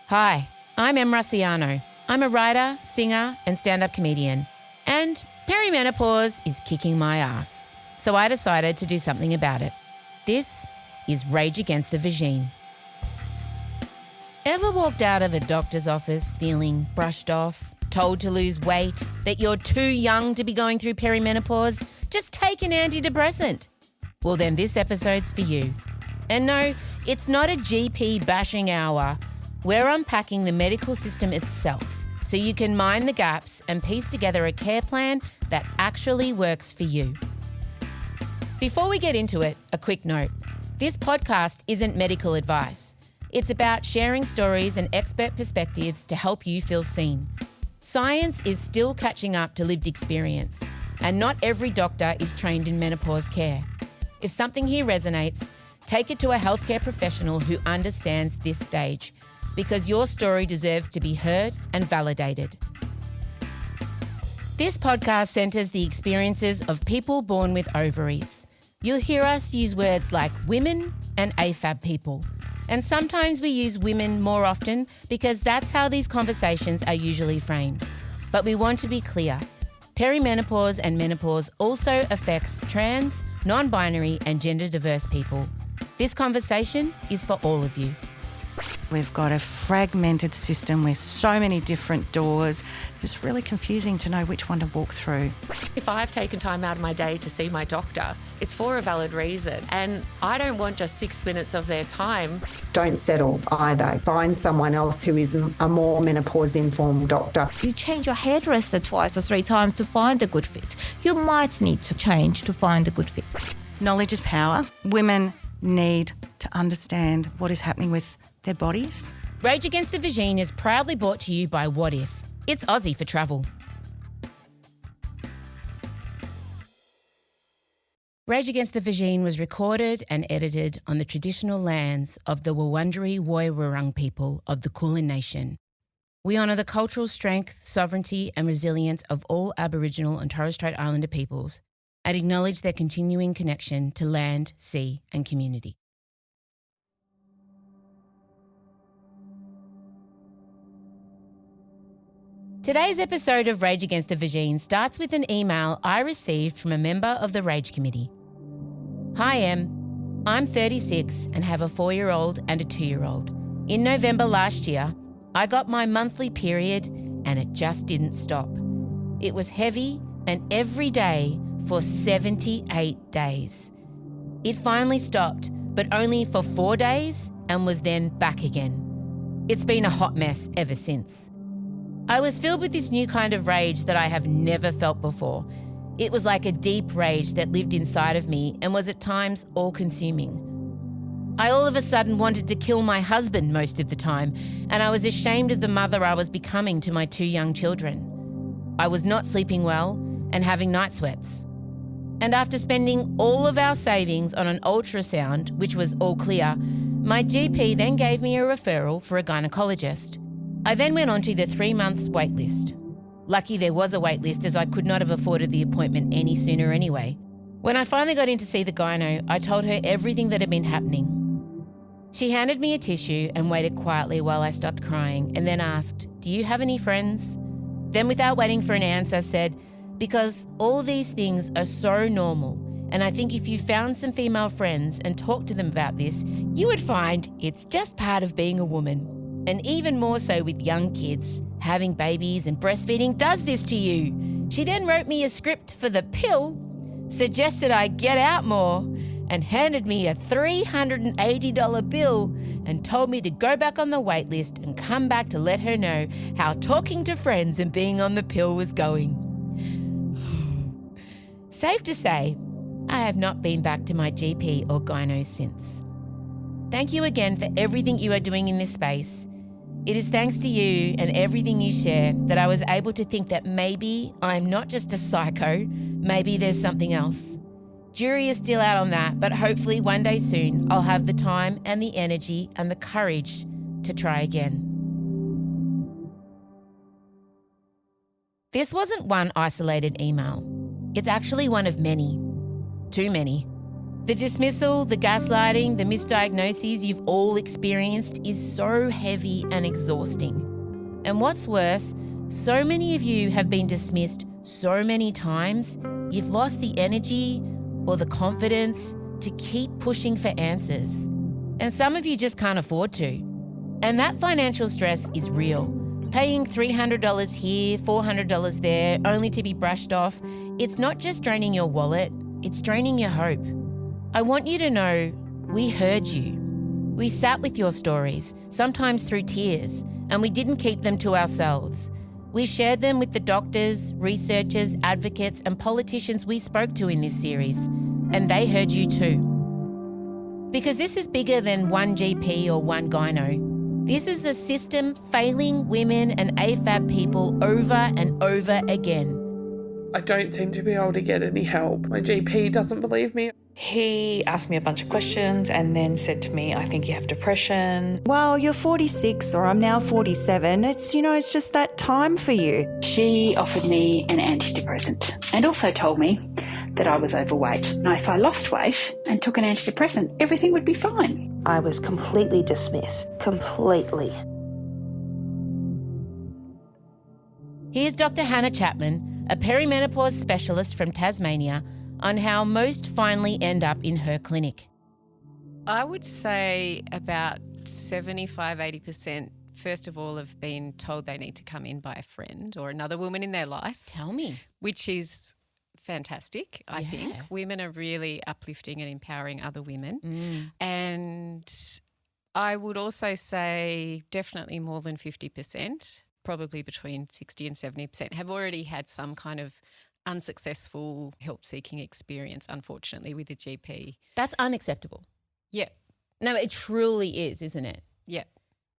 Hi, I'm Em Rusciano. I'm a writer, singer, and stand-up comedian. And perimenopause is kicking my ass. So I decided to do something about it. This is Rage Against the Vagine. Ever walked out of a doctor's office feeling brushed off, told to lose weight, that you're too young to be going through perimenopause? Just take an antidepressant. Well, then this episode's for you. And no, it's not a GP bashing hour. We're unpacking the medical system itself so you can mind the gaps and piece together a care plan that actually works for you. Before we get into it, a quick note. This podcast isn't medical advice. It's about sharing stories and expert perspectives to help you feel seen. Science is still catching up to lived experience, and not every doctor is trained in menopause care. If something here resonates, take it to a healthcare professional who understands this stage, because your story deserves to be heard and validated. This podcast centres the experiences of people born with ovaries. You'll hear us use words like women and AFAB people. And sometimes we use women more often because that's how these conversations are usually framed. But we want to be clear. Perimenopause and menopause also affects trans, non-binary and gender-diverse people. This conversation is for all of you. We've got a fragmented system with so many different doors. It's really confusing to know which one to walk through. If I've taken time out of my day to see my doctor, it's for a valid reason. And I don't want just 6 minutes of their time. Don't settle either. Find someone else who is a more menopause-informed doctor. You change your hairdresser twice or 3 times to find a good fit. You might need to change to find a good fit. Knowledge is power. Women need to understand what is happening with their bodies. Rage Against the Vagine is proudly brought to you by What If. It's Aussie for travel. Rage Against the Vagine was recorded and edited on the traditional lands of the Wurundjeri Woiwurrung people of the Kulin Nation. We honour the cultural strength, sovereignty and resilience of all Aboriginal and Torres Strait Islander peoples and acknowledge their continuing connection to land, sea and community. Today's episode of Rage Against the Vagine starts with an email I received from a member of the Rage Committee. Hi Em, I'm 36 and have a 4-year-old and a 2-year-old. In November last year, I got my monthly period and it just didn't stop. It was heavy and every day for 78 days. It finally stopped, but only for 4 days and was then back again. It's been a hot mess ever since. I was filled with this new kind of rage that I have never felt before. It was like a deep rage that lived inside of me and was at times all-consuming. I all of a sudden wanted to kill my husband most of the time, and I was ashamed of the mother I was becoming to my 2 young children. I was not sleeping well and having night sweats. And after spending all of our savings on an ultrasound, which was all clear, my GP then gave me a referral for a gynecologist. I then went on to the 3 months wait list. Lucky there was a wait list as I could not have afforded the appointment any sooner anyway. When I finally got in to see the gyno, I told her everything that had been happening. She handed me a tissue and waited quietly while I stopped crying and then asked, "Do you have any friends?" Then without waiting for an answer said, "Because all these things are so normal, and I think if you found some female friends and talked to them about this, you would find it's just part of being a woman. And even more so with young kids, having babies and breastfeeding does this to you." She then wrote me a script for the pill, suggested I get out more, and handed me a $380 bill and told me to go back on the wait list and come back to let her know how talking to friends and being on the pill was going. Safe to say, I have not been back to my GP or gyno since. Thank you again for everything you are doing in this space. It is thanks to you and everything you share that I was able to think that maybe I'm not just a psycho, maybe there's something else. Jury is still out on that, but hopefully one day soon I'll have the time and the energy and the courage to try again. This wasn't one isolated email. It's actually one of many. Too many. The dismissal, the gaslighting, the misdiagnoses you've all experienced is so heavy and exhausting. And what's worse, so many of you have been dismissed so many times, you've lost the energy or the confidence to keep pushing for answers. And some of you just can't afford to. And that financial stress is real. Paying $300 here, $400 there, only to be brushed off, it's not just draining your wallet, it's draining your hope. I want you to know we heard you. We sat with your stories, sometimes through tears, and we didn't keep them to ourselves. We shared them with the doctors, researchers, advocates, and politicians we spoke to in this series, and they heard you too. Because this is bigger than one GP or one gyno. This is a system failing women and AFAB people over and over again. I don't seem to be able to get any help. My GP doesn't believe me. He asked me a bunch of questions and then said to me, I think you have depression. Well, you're 46 or I'm now 47. It's just that time for you. She offered me an antidepressant and also told me that I was overweight. Now, if I lost weight and took an antidepressant, everything would be fine. I was completely dismissed. Completely. Here's Dr. Hannah Chapman, a perimenopause specialist from Tasmania, on how most finally end up in her clinic. I would say about 75-80% first of all have been told they need to come in by a friend or another woman in their life. Tell me. Which is fantastic, I think. Women are really uplifting and empowering other women. And I would also say definitely more than 50%, probably between 60 and 70%, have already had some kind of unsuccessful help-seeking experience, unfortunately, with a GP. That's unacceptable. Yeah. No, it truly is, isn't it? Yeah.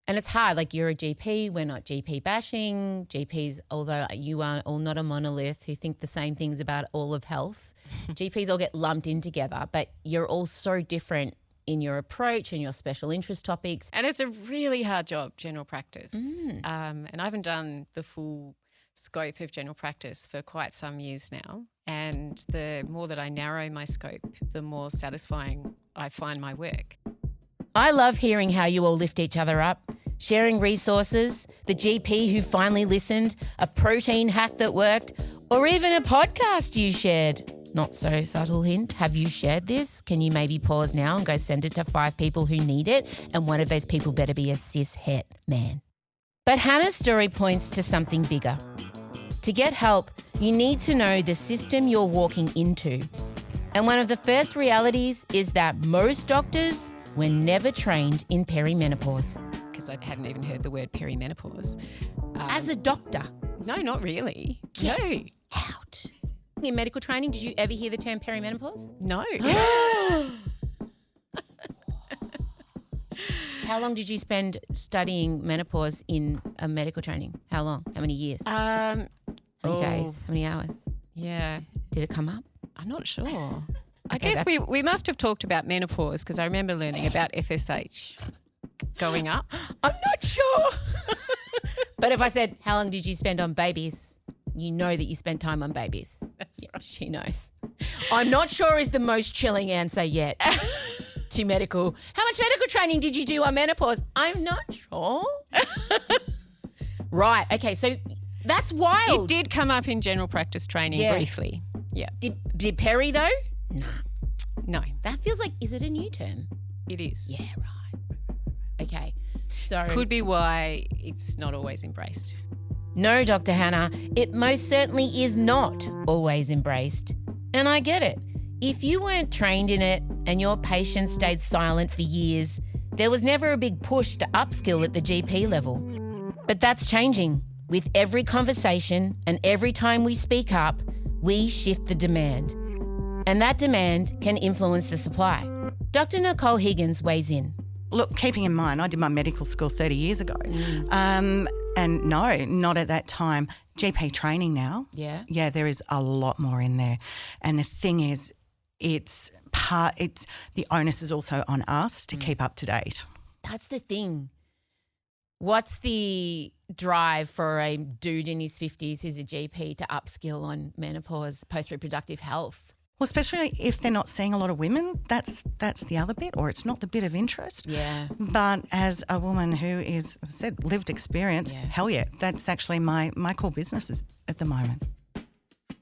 And it's hard. Like, you're a GP. We're not GP bashing. GPs, although you are all not a monolith who think the same things about all of health, GPs all get lumped in together, but you're all so different in your approach and your special interest topics. And it's a really hard job, general practice. And I haven't done the full scope of general practice for quite some years now. And the more that I narrow my scope, the more satisfying I find my work. I love hearing how you all lift each other up, sharing resources, the GP who finally listened, a protein hack that worked, or even a podcast you shared. Not so subtle hint. Have you shared this? Can you maybe pause now and go send it to 5 people who need it? And one of those people better be a cis-het man. But Hannah's story points to something bigger. To get help, you need to know the system you're walking into. And one of the first realities is that most doctors were never trained in perimenopause. Because I hadn't even heard the word perimenopause. As a doctor? No, not really. Get no. out. In medical training, did you ever hear the term perimenopause? No. How long did you spend studying menopause in a medical training? How long? How many years? How many days? How many hours? Yeah. Did it come up? I'm not sure. I guess we must have talked about menopause because I remember learning about FSH going up. I'm not sure. But if I said, how long did you spend on babies? You know that you spent time on babies. That's right. She knows. I'm not sure is the most chilling answer yet to medical. How much medical training did you do on menopause? I'm not sure. Right. Okay. So that's wild. It did come up in general practice training briefly. Yeah. Did peri though? Nah. No. That feels like, is it a new term? It is. Yeah, right. Okay. So this could be why it's not always embraced. No, Dr. Hannah, it most certainly is not always embraced. And I get it. If you weren't trained in it and your patient stayed silent for years, there was never a big push to upskill at the GP level. But that's changing. With every conversation and every time we speak up, we shift the demand. And that demand can influence the supply. Dr. Nicole Higgins weighs in. Look, keeping in mind, I did my medical school 30 years ago. And no, not at that time. GP training now. Yeah. Yeah, there is a lot more in there. And the thing is, the onus is also on us to keep up to date. That's the thing. What's the drive for a dude in his 50s who's a GP to upskill on menopause, post-reproductive health? Well, especially if they're not seeing a lot of women, that's the other bit, or it's not the bit of interest. Yeah. But as a woman who is, as I said, lived experience, hell yeah, that's actually my core business is at the moment.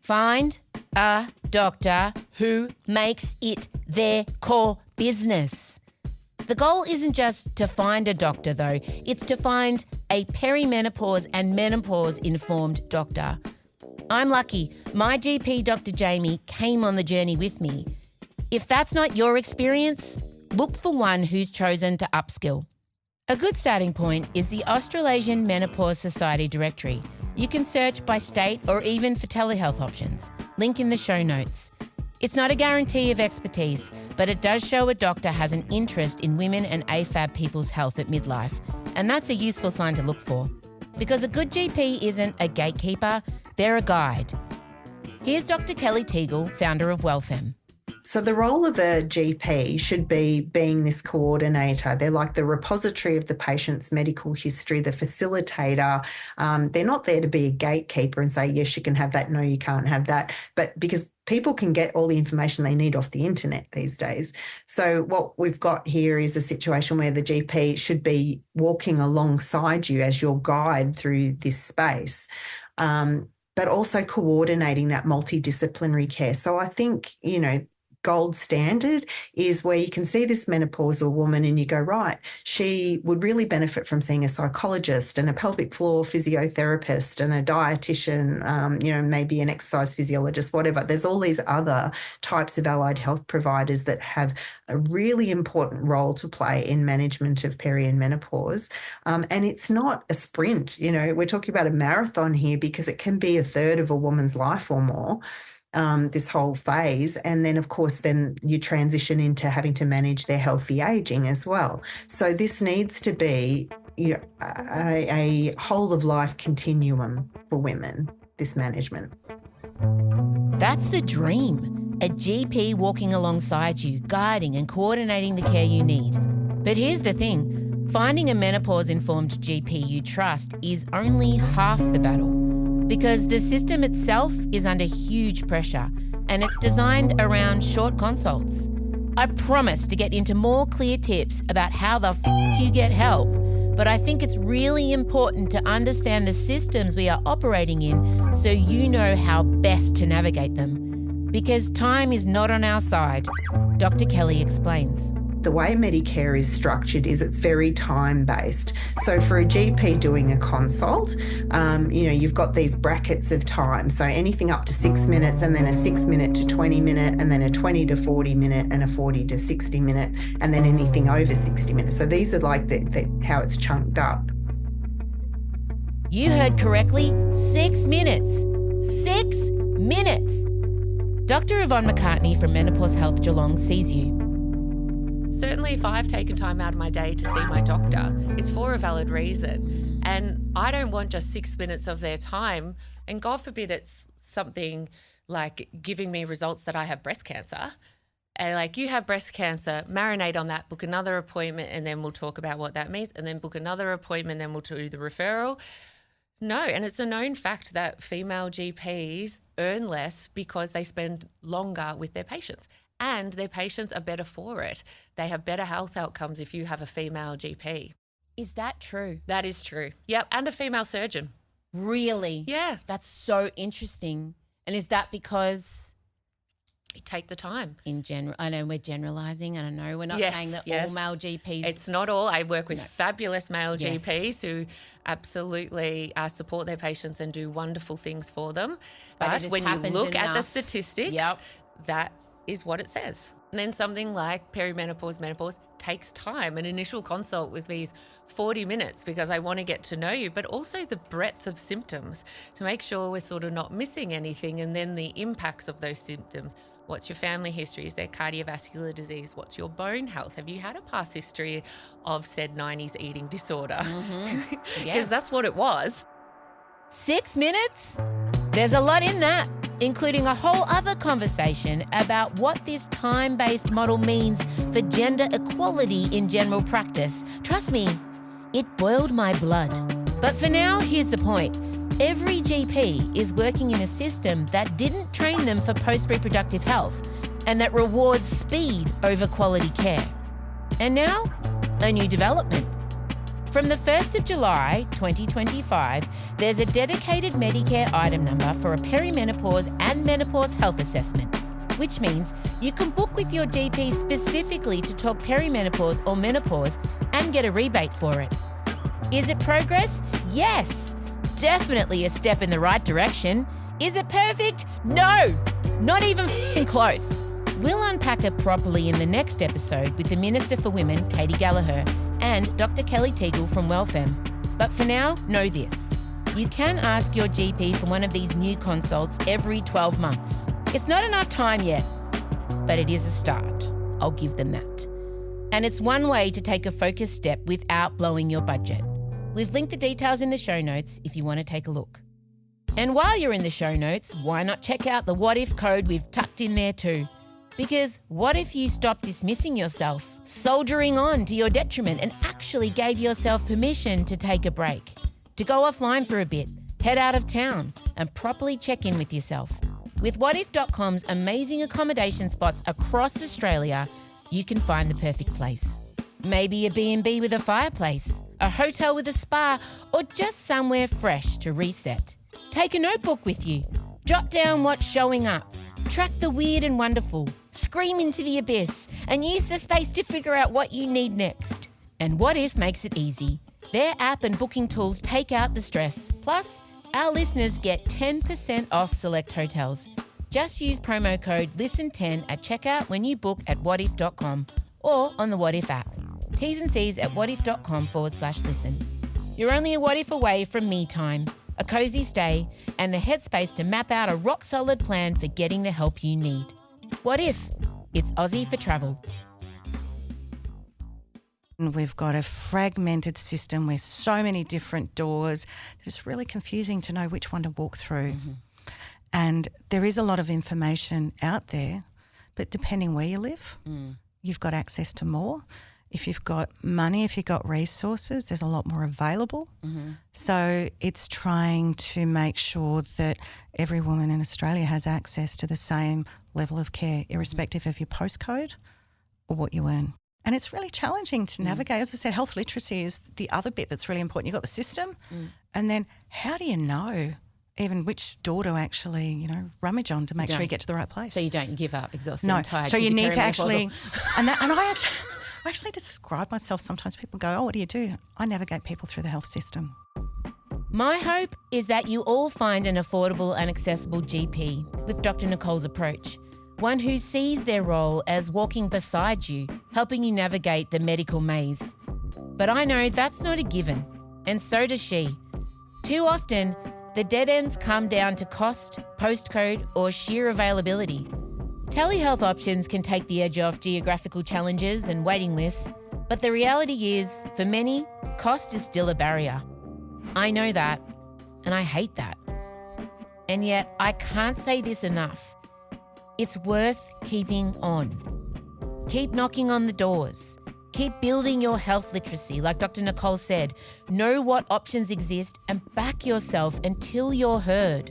Find a doctor who makes it their core business. The goal isn't just to find a doctor, though. It's to find a perimenopause and menopause-informed doctor. I'm lucky. My GP, Dr. Jamie, came on the journey with me. If that's not your experience, look for one who's chosen to upskill. A good starting point is the Australasian Menopause Society directory. You can search by state or even for telehealth options. Link in the show notes. It's not a guarantee of expertise, but it does show a doctor has an interest in women and AFAB people's health at midlife, and that's a useful sign to look for. Because a good GP isn't a gatekeeper, they're a guide. Here's Dr. Kelly Teagle, founder of WellFem. So the role of a GP should be being this coordinator. They're like the repository of the patient's medical history, the facilitator. They're not there to be a gatekeeper and say, yes, you can have that, no, you can't have that. But because people can get all the information they need off the internet these days. So what we've got here is a situation where the GP should be walking alongside you as your guide through this space. But also coordinating that multidisciplinary care. So I think, gold standard is where you can see this menopausal woman and you go, right, she would really benefit from seeing a psychologist and a pelvic floor physiotherapist and a dietitian, maybe an exercise physiologist, whatever. There's all these other types of allied health providers that have a really important role to play in management of peri and menopause. And it's not a sprint, we're talking about a marathon here because it can be a third of a woman's life or more. This whole phase. And then, of course, then you transition into having to manage their healthy aging as well. So this needs to be a whole of life continuum for women, this management. That's the dream. A GP walking alongside you, guiding and coordinating the care you need. But here's the thing. Finding a menopause-informed GP you trust is only half the battle. Because the system itself is under huge pressure and it's designed around short consults. I promise to get into more clear tips about how the you get help, but I think it's really important to understand the systems we are operating in so you know how best to navigate them. Because time is not on our side, Dr. Kelly explains. The way Medicare is structured is it's very time-based. So for a GP doing a consult, you've got these brackets of time. So anything up to 6 minutes and then a 6 minute to 20 minute and then a 20 to 40 minute and a 40 to 60 minute and then anything over 60 minutes. So these are like how it's chunked up. You heard correctly, 6 minutes. 6 minutes. Dr. Yvonne McCartney from Menopause Health Geelong sees you. Certainly if I've taken time out of my day to see my doctor, it's for a valid reason. And I don't want just 6 minutes of their time. And God forbid it's something like giving me results that I have breast cancer. And like, you have breast cancer, marinate on that, book another appointment, and then we'll talk about what that means. And then book another appointment, then we'll do the referral. No, and it's a known fact that female GPs earn less because they spend longer with their patients. And their patients are better for it. They have better health outcomes if you have a female GP. Is that true? That is true. Yep, and a female surgeon. Really? Yeah. That's so interesting. And is that because you take the time? In general, I know we're generalising, and I know we're not saying that all male GPs. It's not all. I work with fabulous male GPs who absolutely support their patients and do wonderful things for them. But when you look at the statistics, that is what it says. And then something like perimenopause, menopause takes time. An initial consult with me is 40 minutes because I want to get to know you, but also the breadth of symptoms to make sure we're sort of not missing anything, and then the impacts of those symptoms. What's your family history? Is there cardiovascular disease? What's your bone health? Have you had a past history of said 90s eating disorder? Because that's what it was. 6 minutes? There's a lot in that, including a whole other conversation about what this time-based model means for gender equality in general practice. Trust me, it boiled my blood. But for now, here's the point. every GP is working in a system that didn't train them for post-reproductive health and that rewards speed over quality care. And now, a new development. From the 1st of July 2025, there's a dedicated Medicare item number for a perimenopause and menopause health assessment, which means you can book with your GP specifically to talk perimenopause or menopause and get a rebate for it. Is it progress? Yes, definitely a step in the right direction. Is it perfect? No, not even f***ing close. We'll unpack it properly in the next episode with the Minister for Women, Katie Gallagher, and Dr. Kelly Teagle from WellFem. But for now, know this. You can ask your GP for one of these new consults every 12 months. It's not enough time yet, but it is a start. I'll give them that. And it's one way to take a focused step without blowing your budget. We've linked the details in the show notes if you want to take a look. And while you're in the show notes, why not check out the What If code we've tucked in there too? Because what if you stopped dismissing yourself, soldiering on to your detriment, and actually gave yourself permission to take a break, to go offline for a bit, head out of town, and properly check in with yourself? With whatif.com's amazing accommodation spots across Australia, you can find the perfect place. Maybe a B&B with a fireplace, a hotel with a spa, or just somewhere fresh to reset. Take a notebook with you. Jot down what's showing up. Track the weird and wonderful. Scream into the abyss and use the space to figure out what you need next. And What If makes it easy. Their app and booking tools take out the stress. Plus, our listeners get 10% off select hotels. Just use promo code LISTEN10 at checkout when you book at whatif.com or on the What If app. T's and C's at whatif.com/listen. You're only a what if away from me time, a cozy stay, and the headspace to map out a rock-solid plan for getting the help you need. What If? It's Aussie for travel. We've got a fragmented system with so many different doors. It's really confusing to know which one to walk through. Mm-hmm. And there is a lot of information out there, but depending where you live, you've got access to more. If you've got money, if you've got resources, there's a lot more available. Mm-hmm. So it's trying to make sure that every woman in Australia has access to the same level of care, irrespective of your postcode or what you earn. And it's really challenging to navigate. As I said, health literacy is the other bit that's really important. You've got the system, and then how do you know even which door to actually, rummage on to make sure you get to the right place? So you don't give up, exhausted, no. and tired. So you need to actually, and I actually describe myself. Sometimes people go, "Oh, what do you do?" I navigate people through the health system. My hope is that you all find an affordable and accessible GP with Dr. Nicole's approach. One who sees their role as walking beside you, helping you navigate the medical maze. But I know that's not a given, and so does she. Too often, the dead ends come down to cost, postcode, or sheer availability. Telehealth options can take the edge off geographical challenges and waiting lists, but the reality is, for many, cost is still a barrier. I know that, and I hate that. And yet, I can't say this enough. It's worth keeping on. Keep knocking on the doors. Keep building your health literacy, like Dr. Nicole said. Know what options exist and back yourself until you're heard.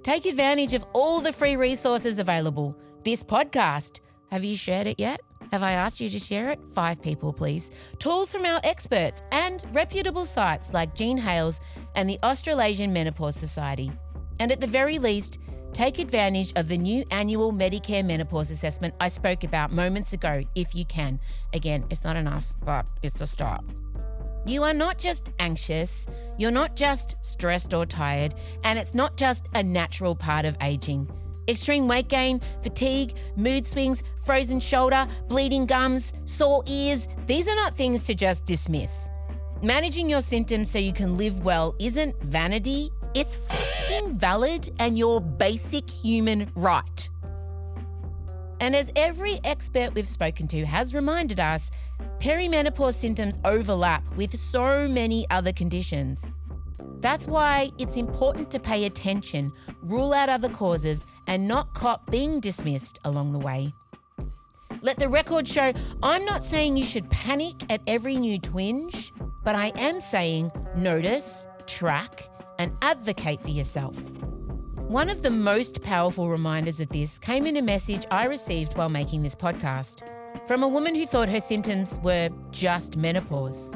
Take advantage of all the free resources available. This podcast, have you shared it yet? Have I asked you to share it? 5 people, please. Tools from our experts and reputable sites like Jean Hales and the Australasian Menopause Society. And at the very least, take advantage of the new annual Medicare menopause assessment I spoke about moments ago, if you can. Again, it's not enough, but it's a start. You are not just anxious, you're not just stressed or tired, and it's not just a natural part of aging. Extreme weight gain, fatigue, mood swings, frozen shoulder, bleeding gums, sore ears, these are not things to just dismiss. Managing your symptoms so you can live well isn't vanity, it's fucking valid and your basic human right. And as every expert we've spoken to has reminded us, perimenopause symptoms overlap with so many other conditions. That's why it's important to pay attention, rule out other causes, and not cop being dismissed along the way. Let the record show, I'm not saying you should panic at every new twinge, but I am saying notice, track, and advocate for yourself. One of the most powerful reminders of this came in a message I received while making this podcast from a woman who thought her symptoms were just menopause.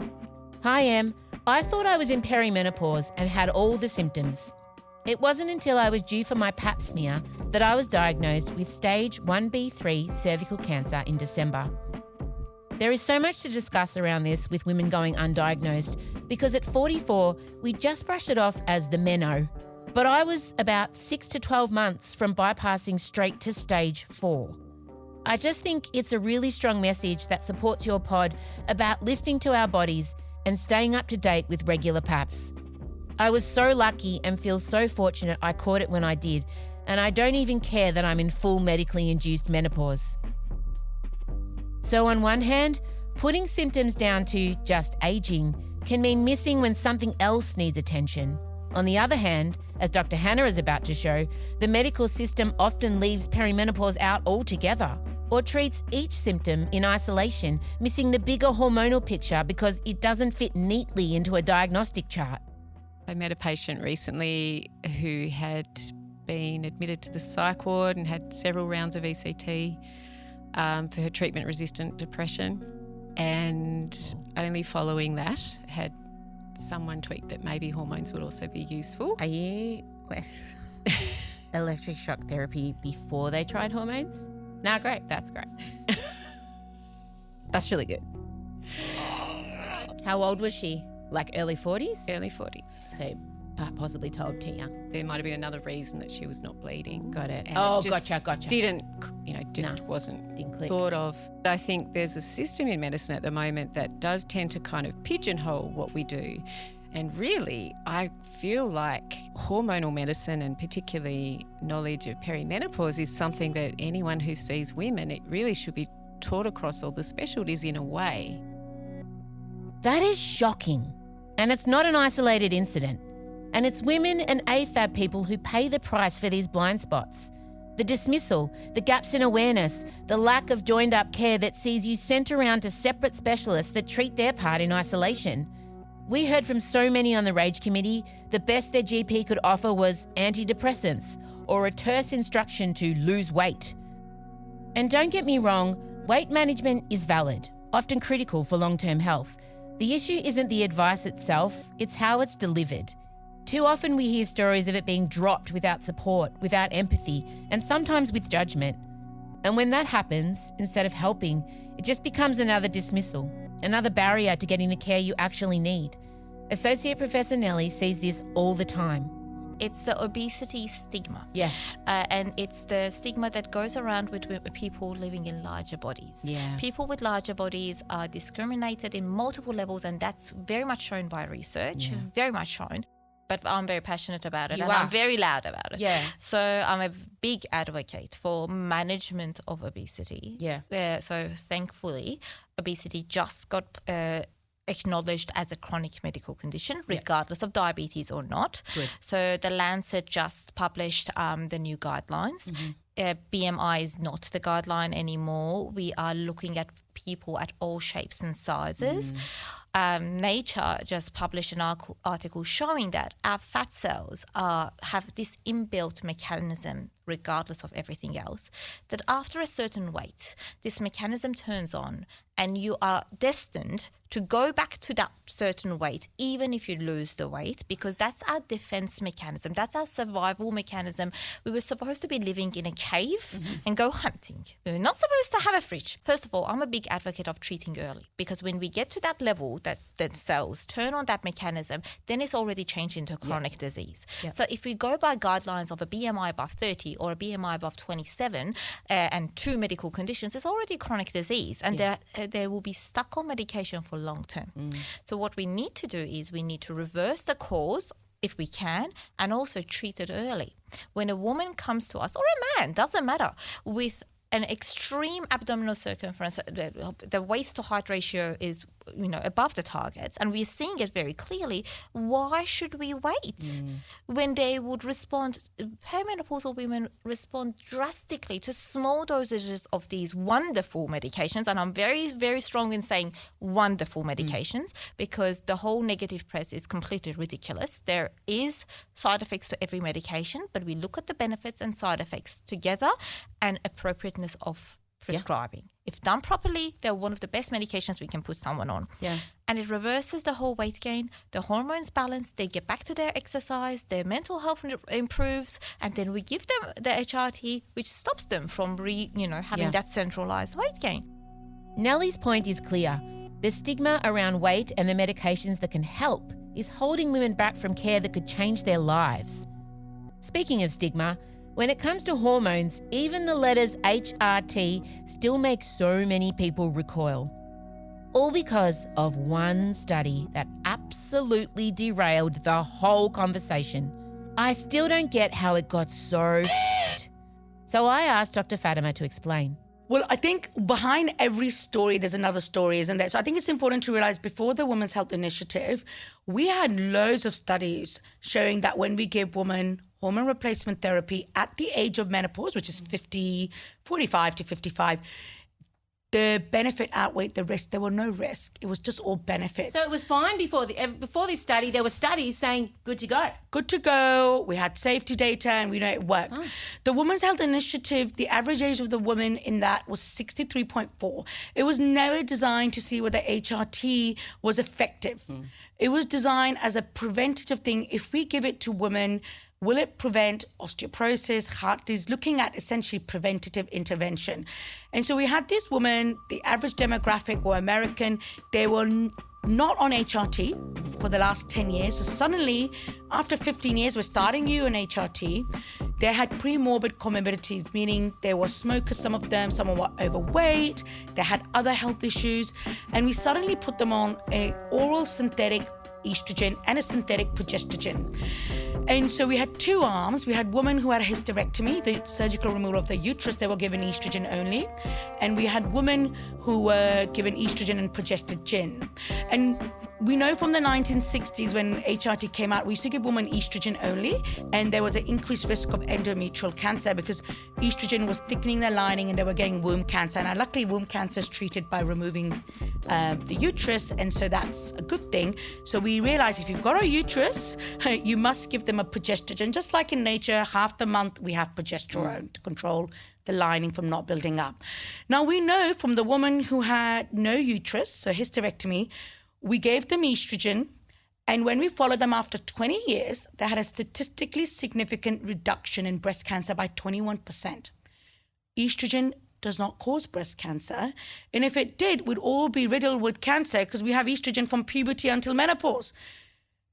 Hi, Em. I thought I was in perimenopause and had all the symptoms. It wasn't until I was due for my pap smear that I was diagnosed with stage 1B3 cervical cancer in December. There is so much to discuss around this with women going undiagnosed because at 44, we just brush it off as the meno. But I was about 6 to 12 months from bypassing straight to stage 4. I just think it's a really strong message that supports your pod about listening to our bodies and staying up to date with regular PAPs. I was so lucky and feel so fortunate I caught it when I did, and I don't even care that I'm in full medically induced menopause. So on one hand, putting symptoms down to just aging can mean missing when something else needs attention. On the other hand, as Dr. Hannah is about to show, the medical system often leaves perimenopause out altogether or treats each symptom in isolation, missing the bigger hormonal picture because it doesn't fit neatly into a diagnostic chart. I met a patient recently who had been admitted to the psych ward and had several rounds of ECT for her treatment-resistant depression, and only following that had someone tweet that maybe hormones would also be useful. Are you with electric shock therapy before they tried hormones? No, great. That's great. That's really good. How old was she? Like early 40s? Early 40s. So possibly told too young. There might have been another reason that she was not bleeding. Got it. And Oh, it just gotcha. Didn't, wasn't thought of. I think there's a system in medicine at the moment that does tend to kind of pigeonhole what we do. And really, I feel like hormonal medicine and particularly knowledge of perimenopause is something that anyone who sees women, it really should be taught across all the specialties in a way. That is shocking. And it's not an isolated incident. And it's women and AFAB people who pay the price for these blind spots. The dismissal, the gaps in awareness, the lack of joined-up care that sees you sent around to separate specialists that treat their part in isolation. We heard from so many on the Rage Committee, the best their GP could offer was antidepressants or a terse instruction to lose weight. And don't get me wrong, weight management is valid, often critical for long-term health. The issue isn't the advice itself, it's how it's delivered. Too often we hear stories of it being dropped without support, without empathy, and sometimes with judgment. And when that happens, instead of helping, it just becomes another dismissal, another barrier to getting the care you actually need. Associate Professor Nellie sees this all the time. It's the obesity stigma. Yeah. And it's the stigma that goes around with people living in larger bodies. Yeah. People with larger bodies are discriminated in multiple levels, and that's very much shown by research, very much shown. But I'm very passionate about it, I'm very loud about it. Yeah. So I'm a big advocate for management of obesity. Yeah. So thankfully, obesity just got acknowledged as a chronic medical condition, regardless of diabetes or not. Good. So the Lancet just published the new guidelines. BMI is not the guideline anymore. We are looking at people at all shapes and sizes. Nature just published an article showing that our fat cells have this inbuilt mechanism, regardless of everything else, that after a certain weight, this mechanism turns on and you are destined to go back to that certain weight, even if you lose the weight, because that's our defense mechanism. That's our survival mechanism. We were supposed to be living in a cave and go hunting. We were not supposed to have a fridge. First of all, I'm a big advocate of treating early, because when we get to that level that the cells turn on that mechanism, then it's already changed into chronic disease. So if we go by guidelines of a BMI above 30 or a BMI above 27 and 2 medical conditions, it's already chronic disease, and they will be stuck on medication for long term. So what we need to do is we need to reverse the cause if we can, and also treat it early. When a woman comes to us, or a man, doesn't matter, with an extreme abdominal circumference, the waist to height ratio is above the targets, and we're seeing it very clearly, why should we wait when they would respond? Perimenopausal women respond drastically to small dosages of these wonderful medications, and I'm very, very strong in saying wonderful medications because the whole negative press is completely ridiculous. There is side effects to every medication, but we look at the benefits and side effects together and appropriateness of prescribing. Yeah. If done properly, they're one of the best medications we can put someone on. Yeah. And it reverses the whole weight gain, the hormones balance, they get back to their exercise, their mental health improves, and then we give them the HRT, which stops them from having that centralized weight gain. Nellie's point is clear. The stigma around weight and the medications that can help is holding women back from care that could change their lives. Speaking of stigma, when it comes to hormones, even the letters HRT still make so many people recoil. All because of one study that absolutely derailed the whole conversation. I still don't get how it got so So I asked Dr. Fatima to explain. Well, I think behind every story, there's another story, isn't there? So I think it's important to realize before the Women's Health Initiative, we had loads of studies showing that when we give women hormone replacement therapy at the age of menopause, which is 45 to 55, the benefit outweighed the risk. There were no risk. It was just all benefits. So it was fine before this study. There were studies saying good to go. Good to go. We had safety data and we know it worked. Oh. The Women's Health Initiative, the average age of the woman in that was 63.4. It was never designed to see whether HRT was effective. It was designed as a preventative thing. If we give it to women, will it prevent osteoporosis, heart disease, looking at essentially preventative intervention. And so we had this woman, the average demographic were American. They were not on HRT for the last 10 years. So suddenly, after 15 years, we're starting you on HRT. They had pre-morbid comorbidities, meaning they were smokers, some of them, some were overweight, they had other health issues. And we suddenly put them on an oral synthetic estrogen and a synthetic progestogen. And so we had two arms. We had women who had a hysterectomy, the surgical removal of the uterus, they were given estrogen only. And we had women who were given estrogen and progestogen. And we know from the 1960s when HRT came out, we used to give women estrogen only, and there was an increased risk of endometrial cancer because estrogen was thickening the lining and they were getting womb cancer. And luckily, womb cancer is treated by removing the uterus, and so that's a good thing. So we realized if you've got a uterus, you must give them a progestogen. Just like in nature, half the month we have progesterone to control the lining from not building up. Now we know from the woman who had no uterus, so hysterectomy, we gave them estrogen, and when we followed them after 20 years, they had a statistically significant reduction in breast cancer by 21%. Estrogen does not cause breast cancer, and if it did, we'd all be riddled with cancer because we have estrogen from puberty until menopause.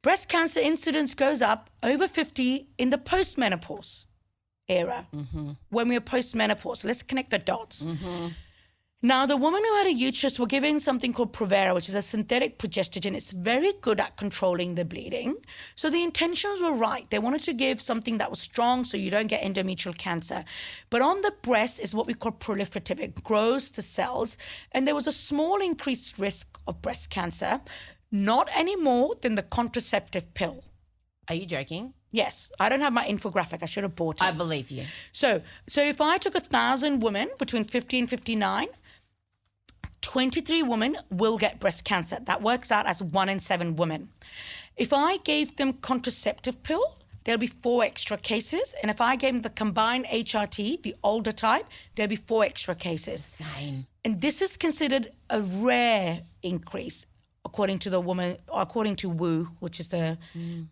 Breast cancer incidence goes up over 50 in the post-menopause era, when we are post-menopause. So let's connect the dots. Now, the woman who had a uterus were given something called Provera, which is a synthetic progestogen. It's very good at controlling the bleeding. So the intentions were right. They wanted to give something that was strong so you don't get endometrial cancer. But on the breast is what we call proliferative. It grows the cells. And there was a small increased risk of breast cancer, not any more than the contraceptive pill. Are you joking? Yes. I don't have my infographic. I should have bought it. I believe you. So if I took 1,000 women between 50 and 59, 23 women will get breast cancer. That works out as 1 in 7 women. If I gave them contraceptive pill, there'll be 4 extra cases. And if I gave them the combined HRT, the older type, there'll be 4 extra cases. Same. And this is considered a rare increase, according to WHO, which is the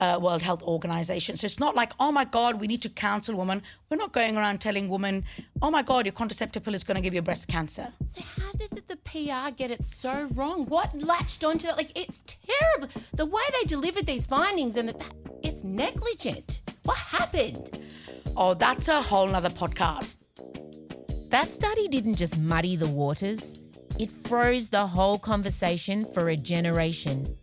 World Health Organization. So it's not like, oh my God, we need to counsel women. We're not going around telling women, oh my God, your contraceptive pill is going to give you breast cancer. So how did the PR get it so wrong? What latched onto that? Like, it's terrible. The way they delivered these findings, and it's negligent. What happened? Oh, that's a whole nother podcast. That study didn't just muddy the waters. It froze the whole conversation for a generation.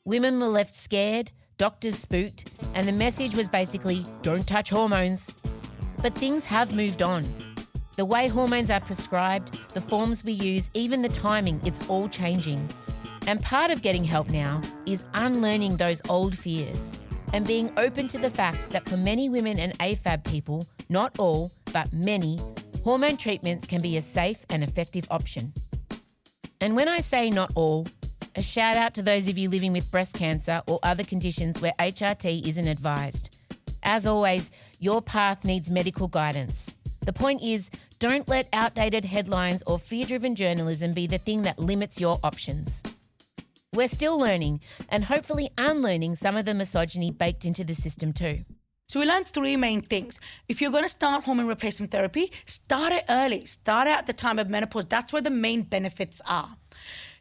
Women were left scared, doctors spooked, and the message was basically, don't touch hormones. But things have moved on. The way hormones are prescribed, the forms we use, even the timing, it's all changing. And part of getting help now is unlearning those old fears and being open to the fact that for many women and AFAB people, not all, but many, hormone treatments can be a safe and effective option. And when I say not all, a shout out to those of you living with breast cancer or other conditions where HRT isn't advised. As always, your path needs medical guidance. The point is, don't let outdated headlines or fear-driven journalism be the thing that limits your options. We're still learning and hopefully unlearning some of the misogyny baked into the system too. So we learned 3 main things. If you're going to start hormone replacement therapy, start it early. Start it at the time of menopause. That's where the main benefits are.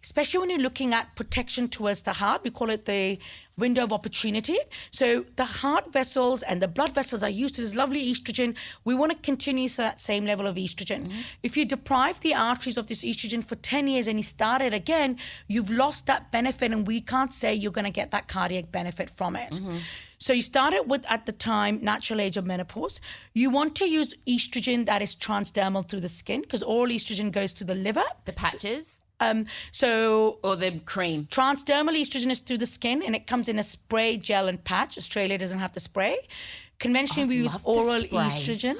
Especially when you're looking at protection towards the heart. We call it the window of opportunity. So the heart vessels and the blood vessels are used to this lovely estrogen. We want to continue that same level of estrogen. Mm-hmm. If you deprive the arteries of this estrogen for 10 years and you start it again, you've lost that benefit, and we can't say you're going to get that cardiac benefit from it. Mm-hmm. So you start it with, at the time, natural age of menopause. You want to use estrogen that is transdermal through the skin, because all estrogen goes to the liver. The patches? Or the cream. Transdermal estrogen is through the skin, and it comes in a spray, gel, and patch. Australia doesn't have the spray. Conventionally, we use oral estrogen.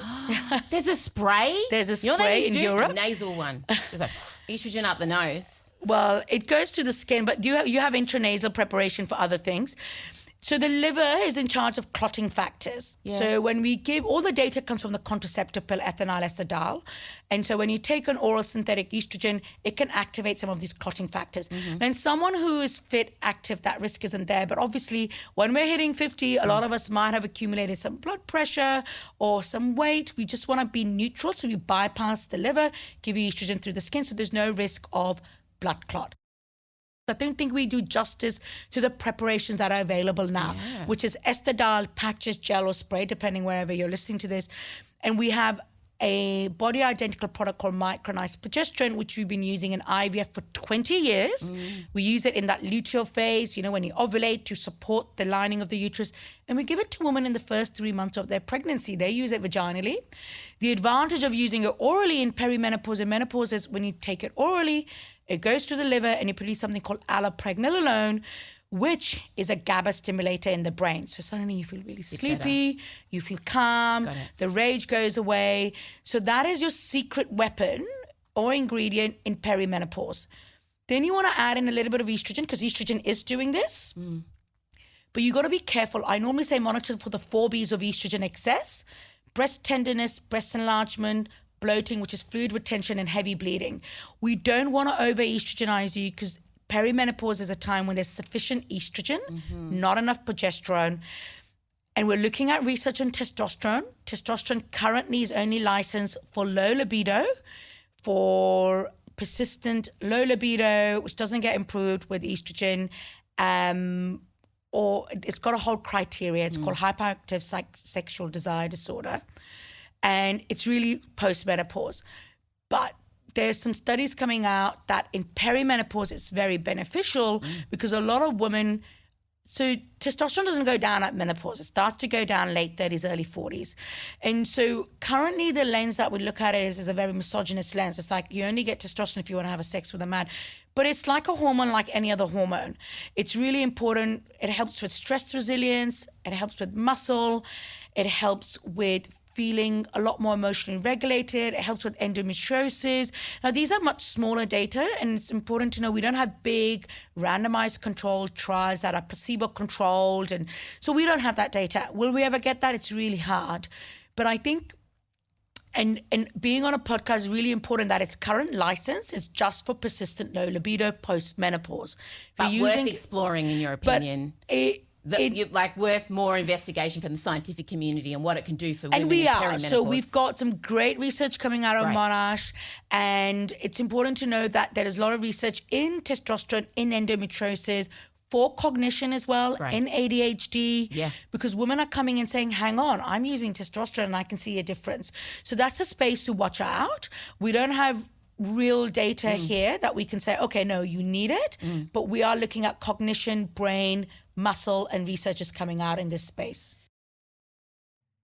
There's a spray? There's a spray in Europe. A nasal one. There's like estrogen up the nose. Well, it goes to the skin, but you have intranasal preparation for other things. So the liver is in charge of clotting factors. Yeah. So when we give, all the data comes from the contraceptive pill ethinyl estradiol. And so when you take an oral synthetic estrogen, it can activate some of these clotting factors. Mm-hmm. And someone who is fit, active, that risk isn't there. But obviously, when we're hitting 50, a lot of us might have accumulated some blood pressure or some weight. We just want to be neutral. So we bypass the liver, give you estrogen through the skin, so there's no risk of blood clot. I don't think we do justice to the preparations that are available now, which is estradiol, patches, gel, or spray, depending wherever you're listening to this. And we have a body-identical product called micronized progesterone, which we've been using in IVF for 20 years. We use it in that luteal phase, when you ovulate, to support the lining of the uterus. And we give it to women in the first 3 months of their pregnancy. They use it vaginally. The advantage of using it orally in perimenopause and menopause is when you take it orally, it goes to the liver and you produce something called allopregnanolone, which is a GABA stimulator in the brain. So suddenly you feel really sleepy, you feel calm, the rage goes away. So that is your secret weapon or ingredient in perimenopause. Then you want to add in a little bit of estrogen, because estrogen is doing this. But you got to be careful. I normally say monitor for the 4 Bs of estrogen excess: breast tenderness, breast enlargement, bloating, which is fluid retention, and heavy bleeding. We don't want to over-estrogenize you, because perimenopause is a time when there's sufficient estrogen, not enough progesterone. And we're looking at research on testosterone. Testosterone currently is only licensed for low libido, for persistent low libido, which doesn't get improved with estrogen, or it's got a whole criteria. It's called hyperactive sexual desire disorder. And it's really post-menopause. But there's some studies coming out that in perimenopause it's very beneficial, because a lot of women, so testosterone doesn't go down at menopause. It starts to go down late 30s, early 40s. And so currently the lens that we look at it is a very misogynist lens. It's like you only get testosterone if you want to have a sex with a man. But it's like a hormone, like any other hormone. It's really important. It helps with stress resilience. It helps with muscle. It helps with feeling a lot more emotionally regulated. It helps with endometriosis. Now, these are much smaller data, and it's important to know we don't have big randomized controlled trials that are placebo-controlled. And so we don't have that data. Will we ever get that? It's really hard. But I think, and being on a podcast is really important, that its current license is just for persistent low libido post-menopause. But worth exploring, in your opinion. But worth more investigation from the scientific community and what it can do for women. And we are. So we've got some great research coming out of Monash, and it's important to know that there is a lot of research in testosterone, in endometriosis, for cognition as well, in ADHD, because women are coming and saying, hang on, I'm using testosterone and I can see a difference. So that's a space to watch out. We don't have real data here that we can say, okay, no, you need it, but we are looking at cognition, brain, muscle, and research is coming out in this space.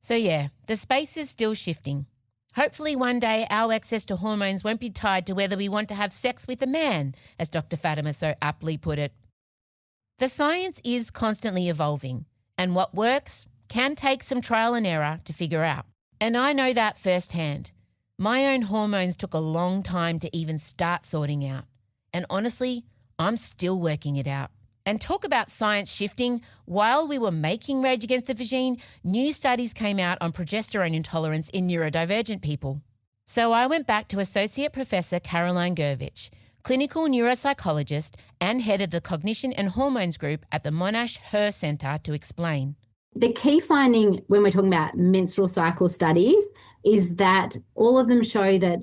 So the space is still shifting. Hopefully one day our access to hormones won't be tied to whether we want to have sex with a man, as Dr. Fatima so aptly put it. The science is constantly evolving, and what works can take some trial and error to figure out. And I know that firsthand. My own hormones took a long time to even start sorting out. And honestly, I'm still working it out. And talk about science shifting. While we were making Rage Against the Vagine, new studies came out on progesterone intolerance in neurodivergent people. So I went back to Associate Professor Caroline Gurvich, clinical neuropsychologist and head of the Cognition and Hormones Group at the Monash Her Centre, to explain. The key finding when we're talking about menstrual cycle studies is that all of them show that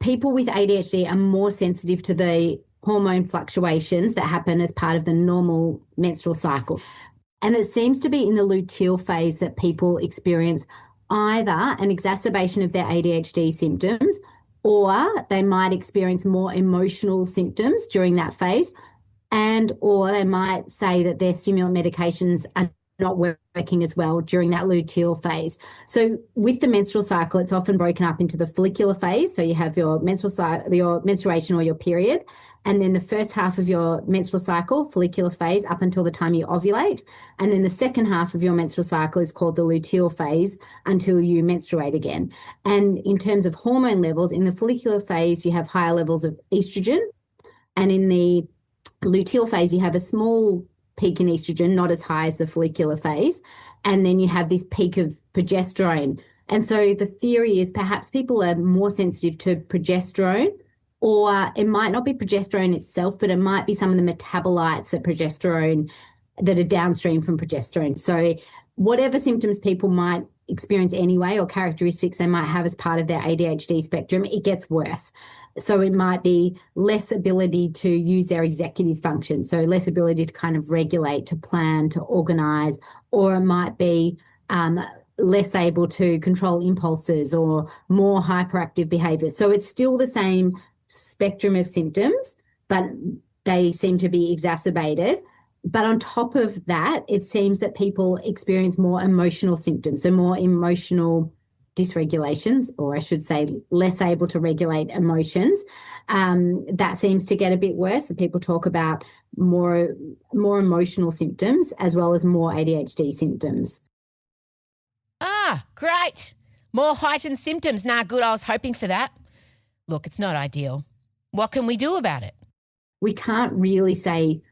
people with ADHD are more sensitive to the hormone fluctuations that happen as part of the normal menstrual cycle. And it seems to be in the luteal phase that people experience either an exacerbation of their ADHD symptoms, or they might experience more emotional symptoms during that phase, or they might say that their stimulant medications are not working as well during that luteal phase. So with the menstrual cycle, it's often broken up into the follicular phase. So you have your menstrual cycle, your menstruation or your period, and then the first half of your menstrual cycle, follicular phase, up until the time you ovulate. And then the second half of your menstrual cycle is called the luteal phase until you menstruate again. And in terms of hormone levels, in the follicular phase, you have higher levels of estrogen. And in the luteal phase, you have a small peak in estrogen, not as high as the follicular phase. And then you have this peak of progesterone. And so the theory is perhaps people are more sensitive to progesterone, or it might not be progesterone itself, but it might be some of the metabolites that are downstream from progesterone. So whatever symptoms people might experience anyway, or characteristics they might have as part of their ADHD spectrum, it gets worse. So it might be less ability to use their executive function, so less ability to kind of regulate, to plan, to organize, or it might be less able to control impulses or more hyperactive behaviors. So it's still the same spectrum of symptoms, but they seem to be exacerbated. But on top of that, it seems that people experience more emotional symptoms, so more emotional dysregulations, or I should say less able to regulate emotions. That seems to get a bit worse. So people talk about more emotional symptoms as well as more ADHD symptoms. Ah, great. More heightened symptoms. Nah, good. I was hoping for that. Look, it's not ideal. What can we do about it? We can't really say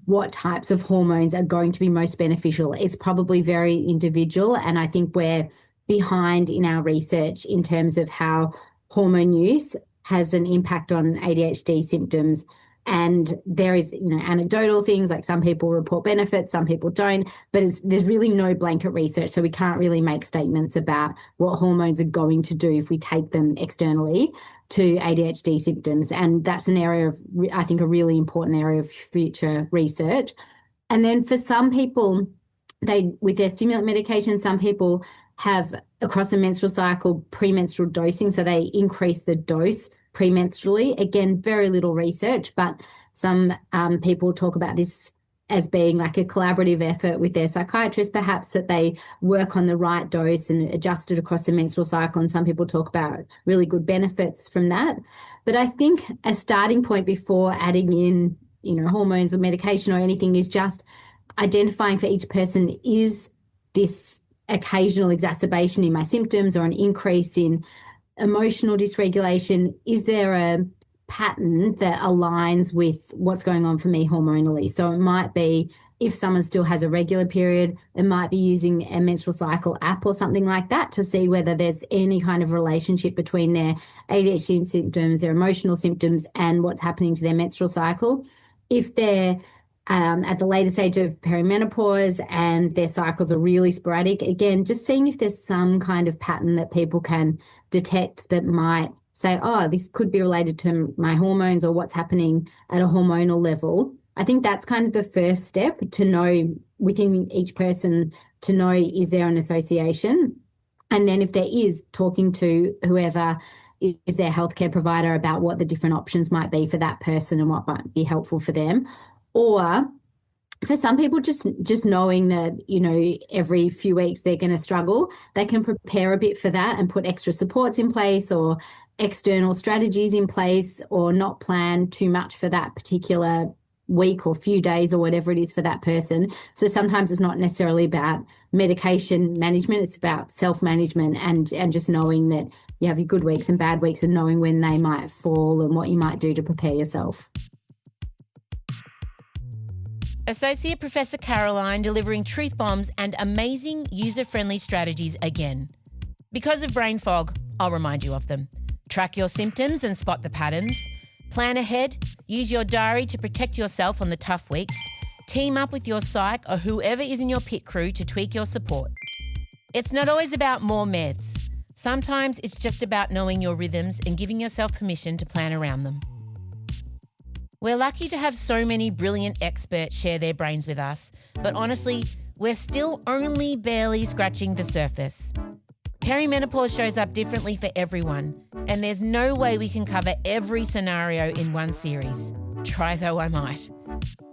what types of hormones are going to be most beneficial. It's probably very individual, and I think we're behind in our research in terms of how hormone use has an impact on ADHD symptoms. And there is, anecdotal things like some people report benefits, some people don't, but there's really no blanket research. So we can't really make statements about what hormones are going to do if we take them externally to ADHD symptoms. And that's an area of, I think, a really important area of future research. And then for some people, with their stimulant medication, some people have across the menstrual cycle premenstrual dosing. So they increase the dose premenstrually. Again, very little research, but some people talk about this as being like a collaborative effort with their psychiatrist, perhaps, that they work on the right dose and adjust it across the menstrual cycle. And some people talk about really good benefits from that. But I think a starting point before adding in, hormones or medication or anything is just identifying for each person, is this occasional exacerbation in my symptoms or an increase in emotional dysregulation, is there a pattern that aligns with what's going on for me hormonally? So it might be, if someone still has a regular period, it might be using a menstrual cycle app or something like that to see whether there's any kind of relationship between their ADHD symptoms, their emotional symptoms, and what's happening to their menstrual cycle. If they're at the later stage of perimenopause and their cycles are really sporadic, again, just seeing if there's some kind of pattern that people can detect that might say, oh, this could be related to my hormones or what's happening at a hormonal level. I think that's kind of the first step, to know within each person, to know, is there an association? And then if there is, talking to whoever is their healthcare provider about what the different options might be for that person and what might be helpful for them. Or for some people, just knowing that, you know, every few weeks they're going to struggle, they can prepare a bit for that and put extra supports in place or external strategies in place, or not plan too much for that particular week or few days or whatever it is for that person. So sometimes it's not necessarily about medication management, it's about self-management and just knowing that you have your good weeks and bad weeks and knowing when they might fall and what you might do to prepare yourself. Associate Professor Caroline delivering truth bombs and amazing user-friendly strategies again. Because of brain fog, I'll remind you of them. Track your symptoms and spot the patterns. Plan ahead. Use your diary to protect yourself on the tough weeks. Team up with your psych or whoever is in your pit crew to tweak your support. It's not always about more meds. Sometimes it's just about knowing your rhythms and giving yourself permission to plan around them. We're lucky to have so many brilliant experts share their brains with us, but honestly, we're still only barely scratching the surface. Perimenopause shows up differently for everyone, and there's no way we can cover every scenario in one series. Try though I might.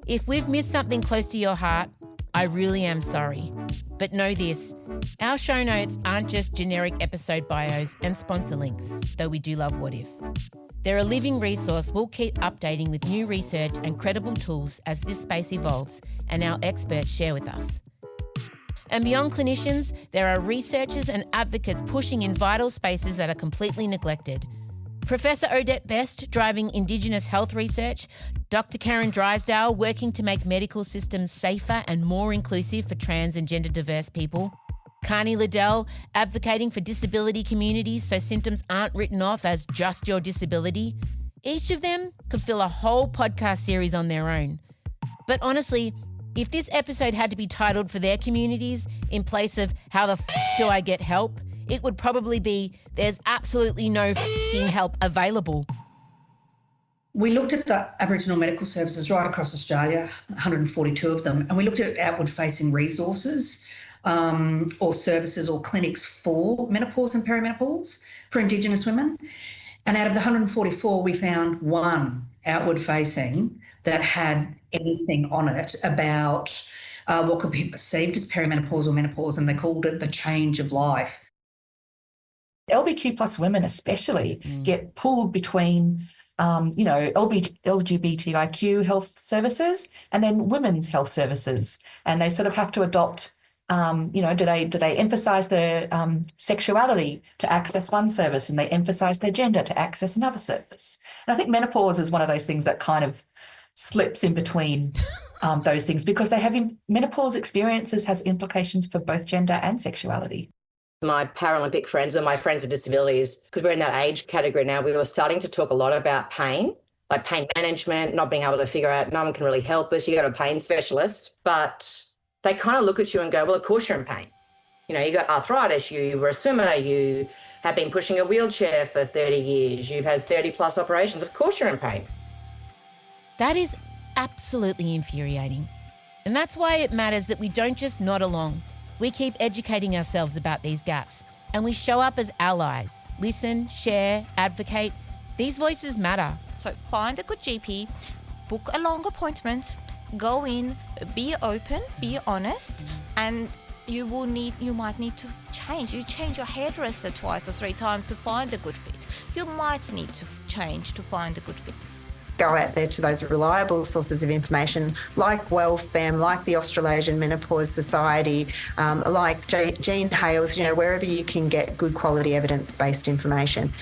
If we've missed something close to your heart, I really am sorry. But know this, our show notes aren't just generic episode bios and sponsor links, though we do love What If. They're a living resource we'll keep updating with new research and credible tools as this space evolves and our experts share with us. And beyond clinicians, there are researchers and advocates pushing in vital spaces that are completely neglected. Professor Odette Best driving Indigenous health research, Dr. Karen Drysdale working to make medical systems safer and more inclusive for trans and gender diverse people, Carney Liddell advocating for disability communities so symptoms aren't written off as just your disability. Each of them could fill a whole podcast series on their own. But honestly, if this episode had to be titled for their communities in place of how the do I get help, it would probably be there's absolutely no help available. We looked at the Aboriginal medical services right across Australia, 142 of them, and we looked at outward-facing resources or services or clinics for menopause and perimenopause for Indigenous women. And out of the 144, we found one outward-facing that had anything on it about what could be perceived as perimenopause or menopause, and they called it the change of life. LBQ plus women especially get pulled between, LGBTIQ health services and then women's health services, and they sort of have to adopt. Do they emphasise their sexuality to access one service, and they emphasise their gender to access another service? And I think menopause is one of those things that kind of slips in between those things, because menopause experiences has implications for both gender and sexuality. My Paralympic friends and my friends with disabilities, because we're in that age category now, we were starting to talk a lot about pain, like pain management, not being able to figure out no one can really help us. You go to a pain specialist, but they kind of look at you and go, well, of course you're in pain. You know, you got arthritis, you were a swimmer, you have been pushing a wheelchair for 30 years, you've had 30 plus operations, of course you're in pain. That is absolutely infuriating. And that's why it matters that we don't just nod along. We keep educating ourselves about these gaps, and we show up as allies. Listen, share, advocate. These voices matter. So find a good GP, book a long appointment, go in, be open, be honest, and you might need to change. You change your hairdresser twice or 3 times to find a good fit. You might need to change to find a good fit. Go out there to those reliable sources of information like WellFem, like the Australasian Menopause Society, like Jean Hales, wherever you can get good quality evidence-based information.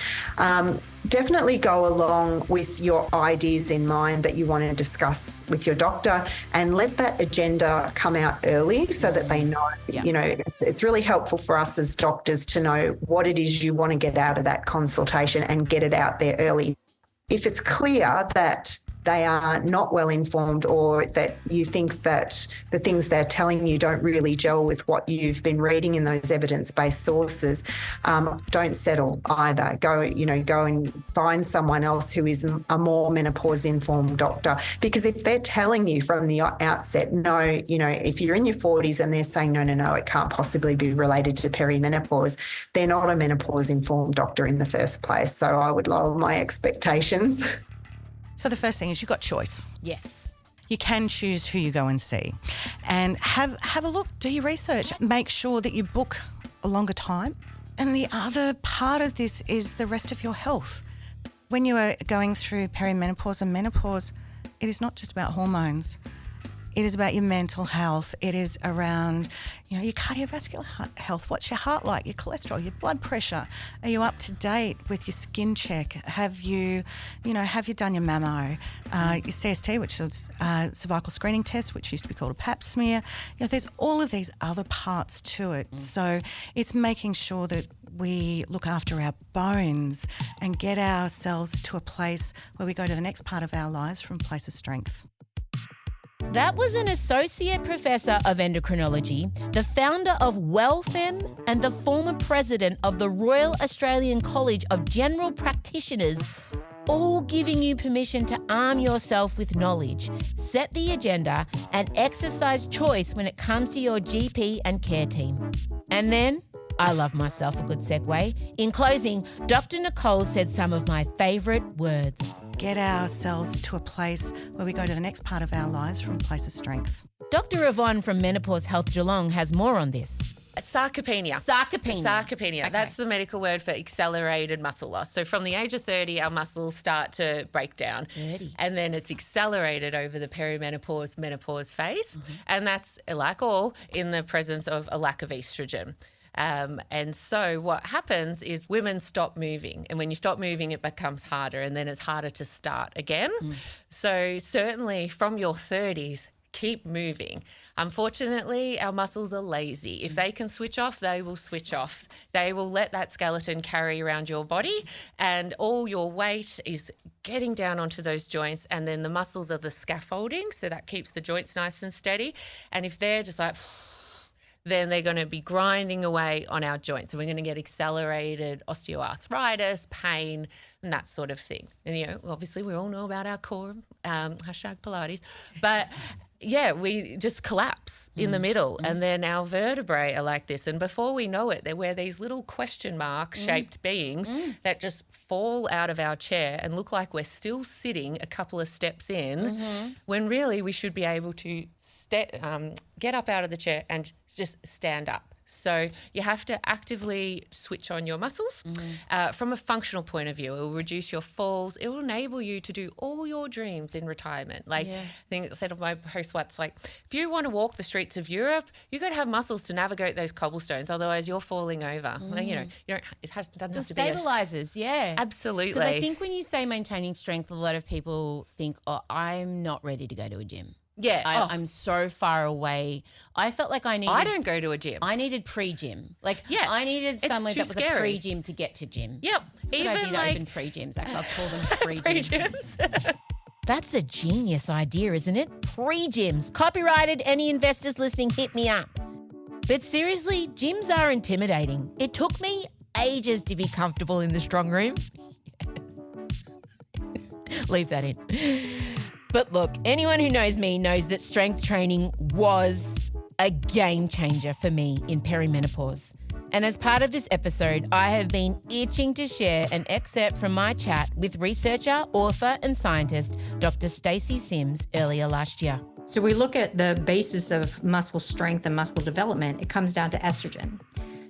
Definitely go along with your ideas in mind that you want to discuss with your doctor, and let that agenda come out early so that they know, it's really helpful for us as doctors to know what it is you want to get out of that consultation and get it out there early. If it's clear that they are not well informed, or that you think that the things they're telling you don't really gel with what you've been reading in those evidence-based sources, don't settle either. Go and find someone else who is a more menopause-informed doctor. Because if they're telling you from the outset, no, if you're in your 40s and they're saying, no, it can't possibly be related to perimenopause, they're not a menopause-informed doctor in the first place. So I would lower my expectations. So the first thing is you've got choice. Yes. you can choose who you go and see. And have a look, do your research, make sure that you book a longer time. And the other part of this is the rest of your health. When you are going through perimenopause and menopause, it is not just about hormones. It is about your mental health. It is around, your cardiovascular health. What's your heart like? Your cholesterol, your blood pressure. Are you up to date with your skin check? Have you done your mammo, your CST, which is cervical screening test, which used to be called a pap smear. There's all of these other parts to it. So it's making sure that we look after our bones and get ourselves to a place where we go to the next part of our lives from a place of strength. That was an associate professor of endocrinology, the founder of WellFem, and the former president of the Royal Australian College of General Practitioners, all giving you permission to arm yourself with knowledge, set the agenda, and exercise choice when it comes to your GP and care team. And then, I love myself a good segue. In closing, Dr. Nicole said some of my favourite words. Get ourselves to a place where we go to the next part of our lives from a place of strength. Dr. Yvonne from Menopause Health Geelong has more on this. Sarcopenia. Okay. That's the medical word for accelerated muscle loss. So from the age of 30, our muscles start to break down. 30. And then it's accelerated over the perimenopause, menopause phase. And that's, like all, in the presence of a lack of estrogen. And so what happens is women stop moving. And when you stop moving, it becomes harder, and then it's harder to start again. So certainly from your 30s, keep moving. Unfortunately, our muscles are lazy. If they can switch off, they will switch off. They will let that skeleton carry around your body, and all your weight is getting down onto those joints, and then the muscles are the scaffolding, so that keeps the joints nice and steady. And if they're just like, then they're going to be grinding away on our joints. And we're going to get accelerated osteoarthritis, pain, and that sort of thing. And, obviously we all know about our core, hashtag Pilates, but yeah, we just collapse in the middle, and then our vertebrae are like this. And before we know it, we're these little question mark shaped beings that just fall out of our chair and look like we're still sitting a couple of steps in, when really we should be able to get up out of the chair and just stand up. So you have to actively switch on your muscles. From a functional point of view, it will reduce your falls. It will enable you to do all your dreams in retirement. I think I said on my post once, if you want to walk the streets of Europe, you've got to have muscles to navigate those cobblestones. Otherwise, you're falling over. Doesn't have to be stabilizers. Yeah, absolutely. Because I think when you say maintaining strength, a lot of people think, I'm not ready to go to a gym. Yeah. I'm so far away. I felt like I don't go to a gym. I needed pre-gym. I needed somewhere that was a pre-gym to get to gym. Yep. It's a good idea to open pre-gyms. Actually, I'll call them pre-gyms. That's a genius idea, isn't it? Pre-gyms. Copyrighted. Any investors listening, hit me up. But seriously, gyms are intimidating. It took me ages to be comfortable in the strong room. Yes. Leave that in. But look, anyone who knows me knows that strength training was a game changer for me in perimenopause. And as part of this episode, I have been itching to share an excerpt from my chat with researcher, author and scientist Dr. Stacey Sims earlier last year. So we look at the basis of muscle strength and muscle development. It comes down to estrogen.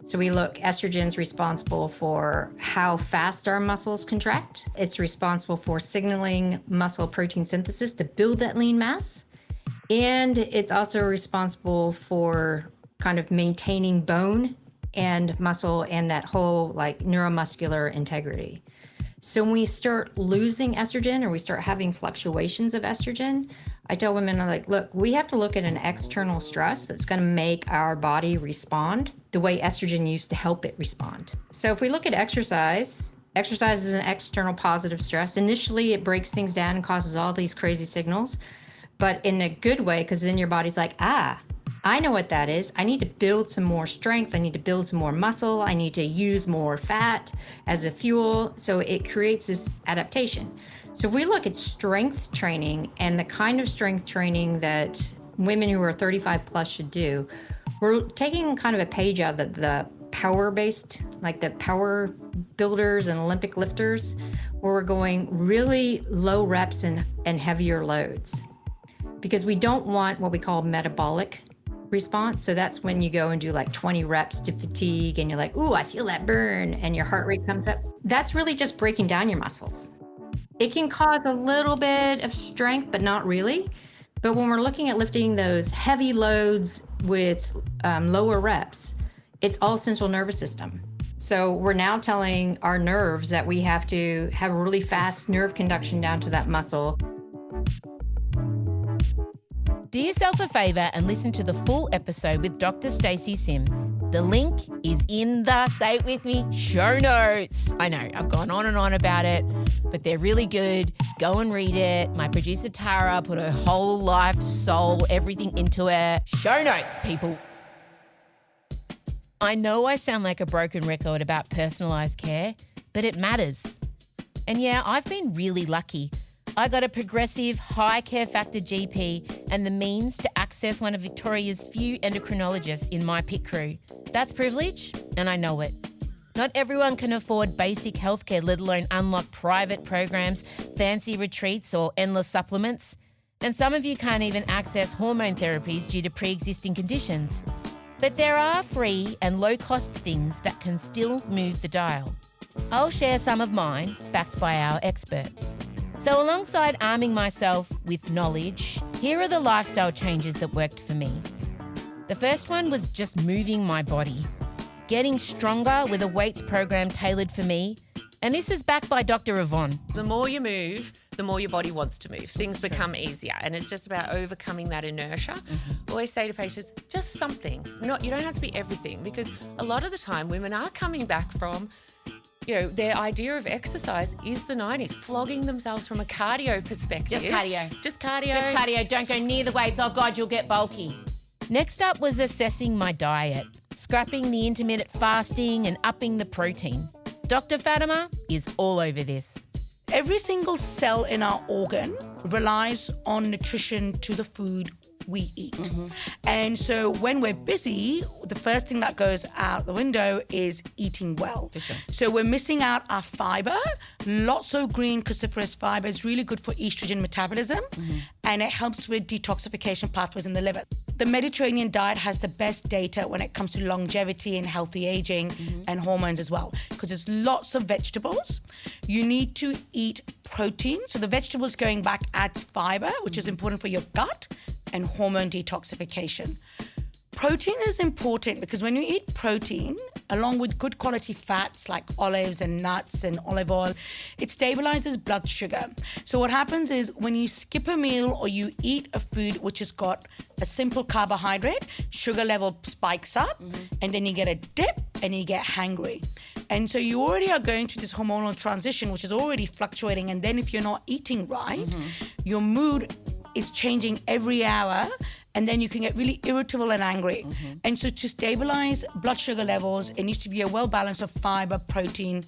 So we look, estrogen's responsible for how fast our muscles contract. It's responsible for signaling muscle protein synthesis to build that lean mass. And it's also responsible for kind of maintaining bone and muscle and that whole neuromuscular integrity. So when we start losing estrogen or we start having fluctuations of estrogen, I tell women, look, we have to look at an external stress that's going to make our body respond the way estrogen used to help it respond. So if we look at exercise is an external positive stress. Initially, it breaks things down and causes all these crazy signals, but in a good way, because then your body's like, I know what that is. I need to build some more strength. I need to build some more muscle. I need to use more fat as a fuel. So it creates this adaptation. So if we look at strength training and the kind of strength training that women who are 35 plus should do, we're taking kind of a page out of the power-based, like the power builders and Olympic lifters, where we're going really low reps and heavier loads. because we don't want what we call metabolic response. So that's when you go and do like 20 reps to fatigue and you're like, ooh, I feel that burn, and your heart rate comes up. That's really just breaking down your muscles. It can cause a little bit of strength, but not really. But when we're looking at lifting those heavy loads with lower reps, it's all central nervous system. So we're now telling our nerves that we have to have really fast nerve conduction down to that muscle. Do yourself a favour and listen to the full episode with Dr. Stacey Sims. The link is in the, say it with me, show notes. I know, I've gone on and on about it, but they're really good. Go and read it. My producer Tara put her whole life, soul, everything into it. Show notes, people. I know I sound like a broken record about personalised care, but it matters. And yeah, I've been really lucky. I got a progressive, high care factor GP and the means to access one of Victoria's few endocrinologists in my pit crew. That's privilege, and I know it. Not everyone can afford basic healthcare, let alone unlock private programs, fancy retreats or endless supplements. And some of you can't even access hormone therapies due to pre-existing conditions. But there are free and low-cost things that can still move the dial. I'll share some of mine, backed by our experts. So alongside arming myself with knowledge, here are the lifestyle changes that worked for me. The first one was just moving my body, getting stronger with a weights program tailored for me. And this is backed by Dr. Yvonne. The more you move, the more your body wants to move. Things become easier, and it's just about overcoming that inertia. I always say to patients, just something. You don't have to be everything, because a lot of the time women are coming back from, their idea of exercise is the 90s, flogging themselves from a cardio perspective. Just cardio. Just cardio. Just cardio. Don't go near the weights. Oh, God, you'll get bulky. Next up was assessing my diet, scrapping the intermittent fasting and upping the protein. Dr. Fatima is all over this. Every single cell in our organ relies on nutrition to the food we eat. And so when we're busy, the first thing that goes out the window is eating well. For sure. So we're missing out our fiber. Lots of green cruciferous fiber is really good for estrogen metabolism, and it helps with detoxification pathways in the liver. The Mediterranean diet has the best data when it comes to longevity and healthy aging and hormones as well, because there's lots of vegetables. You need to eat protein. So the vegetables going back adds fiber, which is important for your gut, and hormone detoxification. Protein is important because when you eat protein, along with good quality fats like olives and nuts and olive oil, it stabilizes blood sugar. So what happens is when you skip a meal or you eat a food which has got a simple carbohydrate, sugar level spikes up, and then you get a dip and you get hangry. And so you already are going through this hormonal transition, which is already fluctuating. And then if you're not eating right, your mood is changing every hour, and then you can get really irritable and angry. And so to stabilize blood sugar levels, it needs to be a well balance of fiber, protein,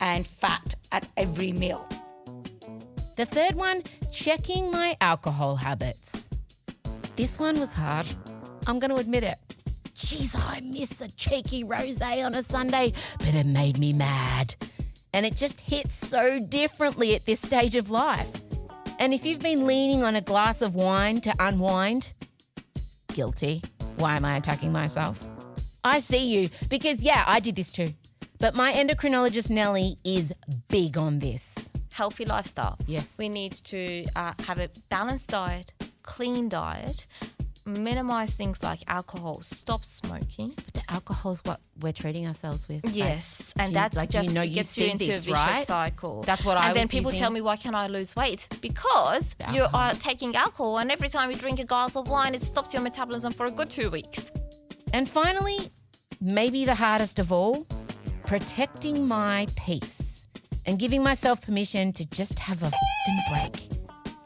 and fat at every meal. The third one, checking my alcohol habits. This one was hard. I'm going to admit it. Jeez, I miss a cheeky rosé on a Sunday, but it made me mad. And it just hits so differently at this stage of life. And if you've been leaning on a glass of wine to unwind, guilty. Why am I attacking myself? I see you, because yeah, I did this too. But my endocrinologist Nellie is big on this. Healthy lifestyle. Yes. We need to have a balanced diet, clean diet, minimize things like alcohol, stop smoking. But the alcohol's what we're treating ourselves with. Yes, and that just gets you into a vicious cycle. That's what I was And then people using. tell me, why can't I lose weight? Because you are taking alcohol, and every time you drink a glass of wine, it stops your metabolism for a good 2 weeks. And finally, maybe the hardest of all, protecting my peace and giving myself permission to just have a fucking break.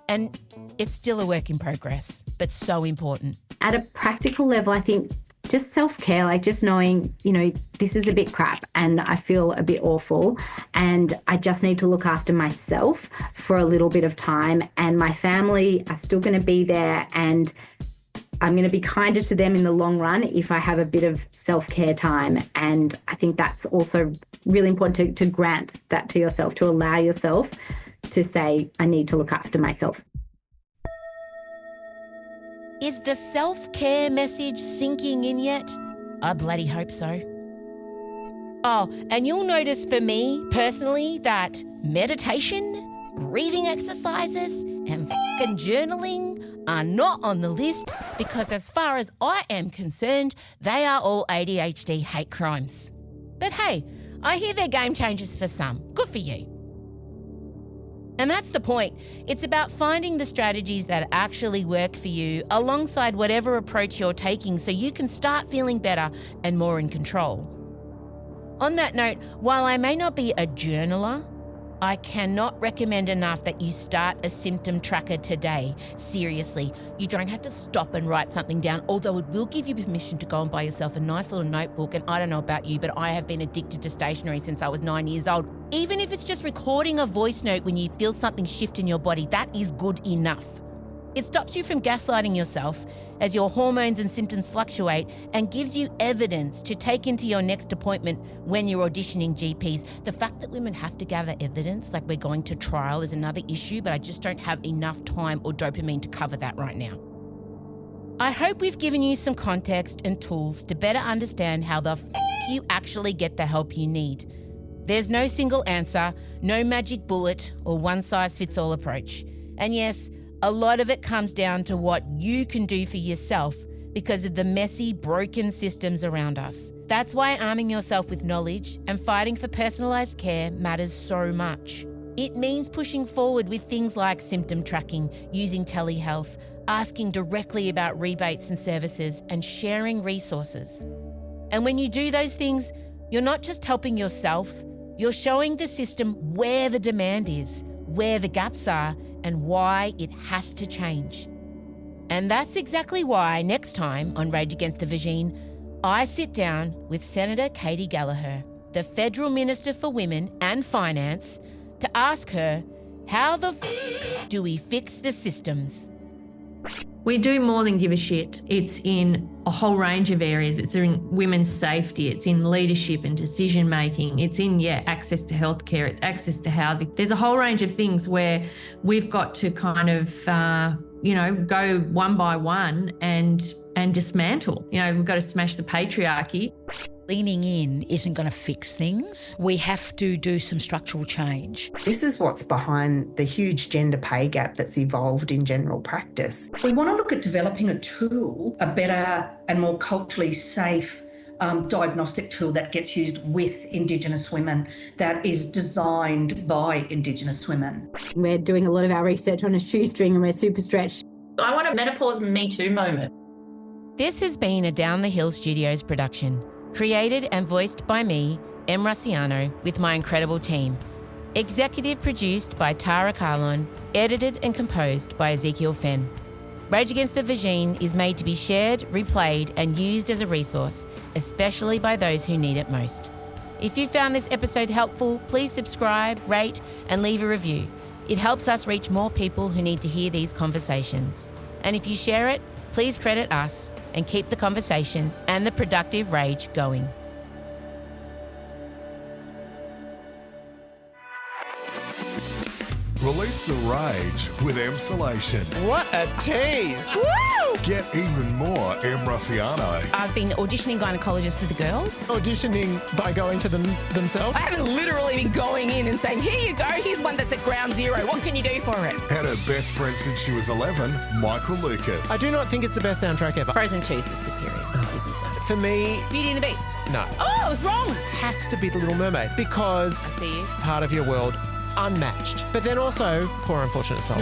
And it's still a work in progress, but so important. At a practical level, I think just self-care, like just knowing, this is a bit crap and I feel a bit awful and I just need to look after myself for a little bit of time, and my family are still going to be there, and I'm going to be kinder to them in the long run if I have a bit of self-care time. And I think that's also really important to grant that to yourself, to allow yourself to say, I need to look after myself. Is the self-care message sinking in yet? I bloody hope so. Oh, and you'll notice for me personally that meditation, breathing exercises, and fucking journaling are not on the list because as far as I am concerned, they are all ADHD hate crimes. But hey, I hear they're game changers for some. Good for you. And that's the point. It's about finding the strategies that actually work for you alongside whatever approach you're taking so you can start feeling better and more in control. On that note, while I may not be a journaler, I cannot recommend enough that you start a symptom tracker today. Seriously, you don't have to stop and write something down, although it will give you permission to go and buy yourself a nice little notebook. And I don't know about you, but I have been addicted to stationery since I was 9 years old. Even if it's just recording a voice note when you feel something shift in your body, that is good enough. It stops you from gaslighting yourself as your hormones and symptoms fluctuate and gives you evidence to take into your next appointment when you're auditioning GPs. The fact that women have to gather evidence like we're going to trial is another issue, but I just don't have enough time or dopamine to cover that right now. I hope we've given you some context and tools to better understand how the you actually get the help you need. There's no single answer, no magic bullet or one-size-fits-all approach. And yes, a lot of it comes down to what you can do for yourself because of the messy, broken systems around us. That's why arming yourself with knowledge and fighting for personalised care matters so much. It means pushing forward with things like symptom tracking, using telehealth, asking directly about rebates and services, and sharing resources. And when you do those things, you're not just helping yourself, you're showing the system where the demand is, where the gaps are, and why it has to change. And that's exactly why next time on Rage Against the Vagine, I sit down with Senator Katie Gallagher, the Federal Minister for Women and Finance, to ask her, how the do we fix the systems? We do more than give a shit. It's in a whole range of areas. It's in women's safety. It's in leadership and decision making. It's in, access to healthcare. It's access to housing. There's a whole range of things where we've got to kind of, go one by one and dismantle. We've got to smash the patriarchy. Leaning in isn't going to fix things. We have to do some structural change. This is what's behind the huge gender pay gap that's evolved in general practice. We want to look at developing a tool, a better and more culturally safe diagnostic tool that gets used with Indigenous women, that is designed by Indigenous women. We're doing a lot of our research on a shoestring and we're super stretched. I want a menopause Me Too moment. This has been a Down the Hill Studios production. Created and voiced by me, Em Rusciano, with my incredible team. Executive produced by Tara Carlon, edited and composed by Ezekiel Fenn. Rage Against the Vagine is made to be shared, replayed and used as a resource, especially by those who need it most. If you found this episode helpful, please subscribe, rate and leave a review. It helps us reach more people who need to hear these conversations. And if you share it, please credit us and keep the conversation and the productive rage going. Release the rage with Emsolation. What a tease! Woo! Get even more Em Rusciano. I've been auditioning gynecologists for the girls. Auditioning by going to them themselves? I haven't literally been going in and saying, here you go, here's one that's at ground zero. What can you do for it? And her best friend since she was 11, Michael Lucas. I do not think it's the best soundtrack ever. Frozen 2 is the superior Disney soundtrack. For me... Beauty and the Beast. No. Oh, I was wrong. Has to be The Little Mermaid because... I see you. Part of your world... unmatched. But then also, Poor Unfortunate Souls.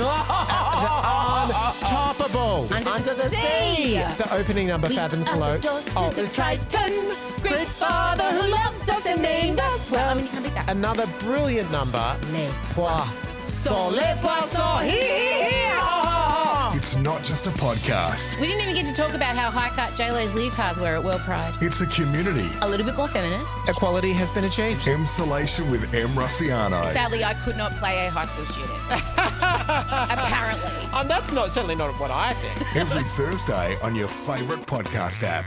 Untoppable. Under the sea. The opening number, Fathoms Below. The Triton, great father who loves us and names us well. I mean, you can't beat that. Another brilliant number. Les poissons. It's not just a podcast. We didn't even get to talk about how high-cut J-Lo's leotards were at World Pride. It's a community. A little bit more feminist. Equality has been achieved. Emsolation with Em Rusciano. Sadly, I could not play a high school student. Apparently. That's certainly not what I think. Every Thursday on your favourite podcast app.